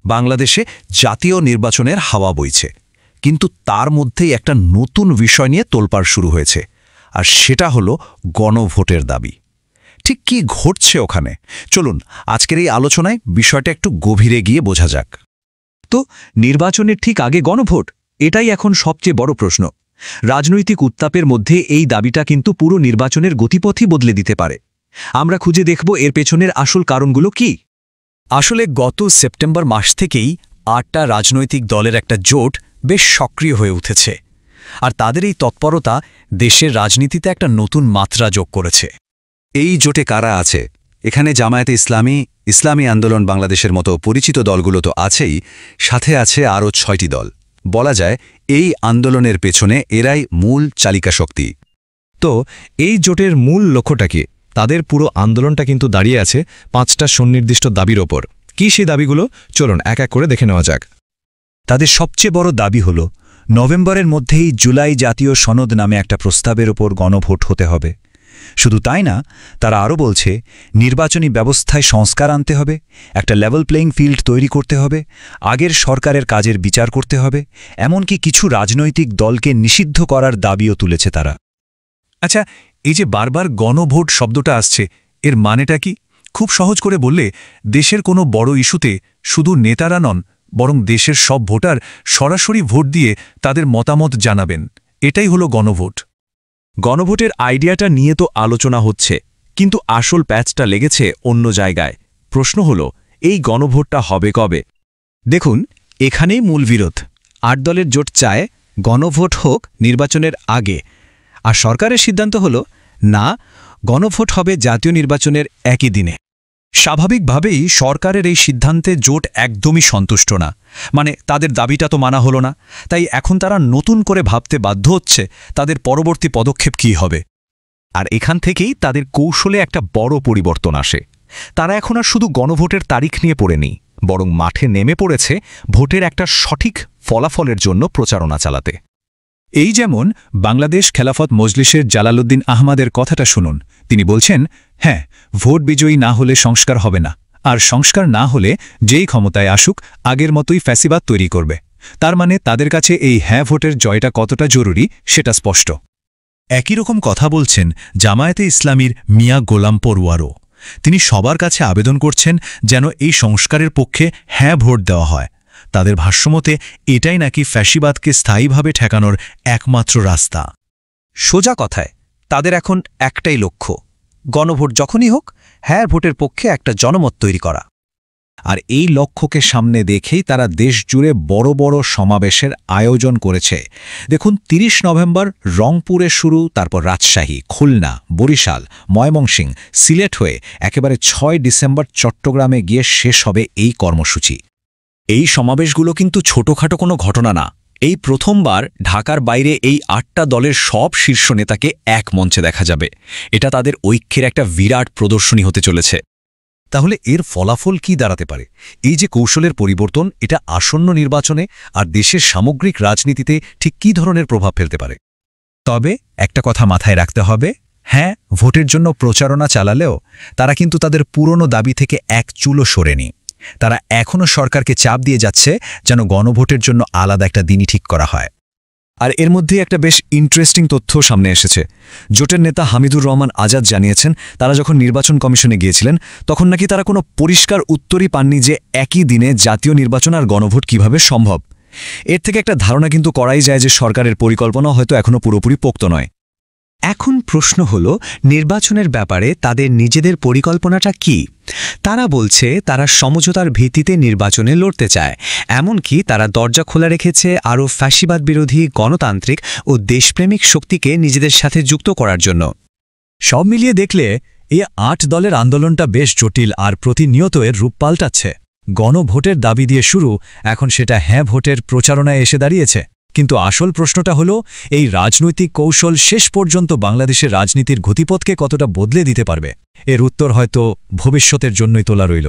বাংলাদেশে জাতীয় নির্বাচনের হাওয়া বইছে, কিন্তু তার মধ্যেই একটা নতুন বিষয় নিয়ে তোলপাড় শুরু হয়েছে, আর সেটা হলো গণভোটের দাবি। ঠিক কি ঘটছে ওখানে, চলুন আজকের এই আলোচনায় বিষয়টা একটু গভীরে গিয়ে বোঝা যাক। তো নির্বাচনের ঠিক আগে গণভোট, এটাই এখন সবচেয়ে বড় প্রশ্ন। রাজনৈতিক উত্তাপের মধ্যে এই দাবিটা কিন্তু পুরো নির্বাচনের গতিপথই বদলে দিতে পারে। আমরা খুঁজে দেখব এর পেছনের আসল কারণগুলো কি। আসলে গত সেপ্টেম্বর মাস থেকেই 8টা রাজনৈতিক দলের একটা জোট বেশ সক্রিয় হয়ে উঠেছে, আর তাদের এই তৎপরতা দেশের রাজনীতিতে একটা নতুন মাত্রা যোগ করেছে। এই জোটে কারা আছে? এখানে জামায়াতে ইসলামী, ইসলামী আন্দোলন বাংলাদেশের মতো পরিচিত দলগুলো তো আছেই, সাথে আছে আরও 6টি দল। বলা যায় এই আন্দোলনের পেছনে এরাই মূল চালিকা শক্তি। তো এই জোটের মূল লক্ষ্যটা কি? তাদের পুরো আন্দোলনটা কিন্তু দাঁড়িয়ে আছে 5টা সুনির্দিষ্ট দাবির ওপর। কি সেই দাবিগুলো, চলুন এক এক করে দেখে নেওয়া যাক। তাদের সবচেয়ে বড় দাবি হল নভেম্বরের মধ্যেই জুলাই জাতীয় সনদ নামে একটা প্রস্তাবের ওপর গণভোট হতে হবে। শুধু তাই না, তারা আরও বলছে নির্বাচনী ব্যবস্থায় সংস্কার আনতে হবে, একটা লেভেল প্লেইং ফিল্ড তৈরি করতে হবে, আগের সরকারের কাজের বিচার করতে হবে, এমনকি কিছু রাজনৈতিক দলকে নিষিদ্ধ করার দাবিও তুলেছে তারা। আচ্ছা, এই যে বারবার গণভোট শব্দটা আসছে, এর মানেটা কি? খুব সহজ করে বললে, দেশের কোনো বড় ইস্যুতে শুধু নেতারা নন, বরং দেশের সব ভোটার সরাসরি ভোট দিয়ে তাদের মতামত জানাবেন। এটাই হলো গণভোট। গণভোটের আইডিয়াটা নিয়ে তো আলোচনা হচ্ছে, কিন্তু আসল প্যাচটা লেগেছে অন্য জায়গায়। প্রশ্ন হল, এই গণভোটটা হবে কবে? দেখুন, এখানেই মূল বিরোধ। 8 দলের জোট চায় গণভোট হোক নির্বাচনের আগে, আর সরকারের সিদ্ধান্ত হল না, গণভোট হবে জাতীয় নির্বাচনের একই দিনে। স্বাভাবিকভাবেই সরকারের এই সিদ্ধান্তে জোট একদমই সন্তুষ্ট না, মানে তাদের দাবিটা তো মানা হলো না, তাই এখন তারা নতুন করে ভাবতে বাধ্য হচ্ছে তাদের পরবর্তী পদক্ষেপ কী হবে। আর এখান থেকেই তাদের কৌশলে একটা বড় পরিবর্তন আসে। তারা এখন আর শুধু গণভোটের তারিখ নিয়ে পড়ে নেই, বরং মাঠে নেমে পড়েছে ভোটের একটা সঠিক ফলাফলের জন্য প্রচারণা চালাতে। এই যেমন বাংলাদেশ খেলাফত মজলিসের জালালউদ্দিন আহমদের কথাটা শুনুন। তিনি বলছেন, হ্যাঁ, ভোট বিজয়ী না হলে সংস্কার হবে না, আর সংস্কার না হলে যেই ক্ষমতায় আসুক আগের মতোই ফ্যাসিবাদ তৈরি করবে। তার মানে তাদের কাছে এই হ্যাঁ ভোটের জয়টা কতটা জরুরি সেটা স্পষ্ট। একই রকম কথা বলছেন জামায়াতে ইসলামীর মিয়া গোলাম পরওয়ারও। তিনি সবার কাছে আবেদন করছেন যেন এই সংস্কারের পক্ষে হ্যাঁ ভোট দেওয়া হয়। তাদের ভাষ্যমতে এটাই নাকি ফ্যাসিবাদকে স্থায়ীভাবে ঠেকানোর একমাত্র রাস্তা। সোজা কথায় তাদের এখন একটাই লক্ষ্য, গণভোট যখনই হোক, হ্যাঁ ভোটের পক্ষে একটা জনমত তৈরি করা। আর এই লক্ষ্যকে সামনে দেখেই তারা দেশ জুড়ে বড় বড় সমাবেশের আয়োজন করেছে। দেখুন, 30 নভেম্বর রংপুরে শুরু, তারপর রাজশাহী, খুলনা, বরিশাল, ময়মনসিংহ, সিলেট হয়ে একেবারে 6 ডিসেম্বর চট্টগ্রামে গিয়ে শেষ হবে এই কর্মসূচি। এই সমাবেশগুলো কিন্তু ছোটখাটো কোনো ঘটনা না। এই প্রথমবার ঢাকার বাইরে এই 8টা দলের সব শীর্ষ নেতাকে এক মঞ্চে দেখা যাবে। এটা তাদের ঐক্যের একটা বিরাট প্রদর্শনী হতে চলেছে। তাহলে এর ফলাফল কি দাঁড়াতে পারে? এই যে কৌশলের পরিবর্তন, এটা আসন্ন নির্বাচনে আর দেশের সামগ্রিক রাজনীতিতে ঠিক কী ধরনের প্রভাব ফেলতে পারে? তবে একটা কথা মাথায় রাখতে হবে, হ্যাঁ, ভোটের জন্য প্রচারণা চালালেও তারা কিন্তু তাদের পুরনো দাবি থেকে এক চুলও সরেনি। তারা এখনও সরকারকে চাপ দিয়ে যাচ্ছে যেন গণভোটের জন্য আলাদা একটা দিনই ঠিক করা হয়। আর এর মধ্যে একটা বেশ ইন্টারেস্টিং তথ্য সামনে এসেছে। জোটের নেতা হামিদুর রহমান আজাদ জানিয়েছেন, তারা যখন নির্বাচন কমিশনে গিয়েছিলেন তখন নাকি তারা কোনো পরিষ্কার উত্তরই পাননি যে একই দিনে জাতীয় নির্বাচন আর গণভোট কিভাবে সম্ভব। এর থেকে একটা ধারণা কিন্তু করাই যায় যে সরকারের পরিকল্পনা হয়তো এখনও পুরোপুরি পোক্ত নয়। এখন প্রশ্ন হল, নির্বাচনের ব্যাপারে তাদের নিজেদের পরিকল্পনাটা কি? তারা বলছে তারা সমঝোতার ভিত্তিতে নির্বাচনে লড়তে চায়, এমনকি তারা দরজা খোলা রেখেছে আরও ফ্যাসিবাদ বিরোধী, গণতান্ত্রিক ও দেশপ্রেমিক শক্তিকে নিজেদের সাথে যুক্ত করার জন্য। সব মিলিয়ে দেখলে এই 8 দলের আন্দোলনটা বেশ জটিল আর প্রতিনিয়ত এর রূপ পাল্টাচ্ছে। গণভোটের দাবি দিয়ে শুরু, এখন সেটা হ্যাঁ ভোটের প্রচারণায় এসে দাঁড়িয়েছে। কিন্তু আসল প্রশ্নটা হলো, এই রাজনৈতিক কৌশল শেষ পর্যন্ত বাংলাদেশের রাজনীতির গতিপথকে কতটা বদলে দিতে পারবে? এর উত্তর হয়তো ভবিষ্যতের জন্যই তোলা রইল।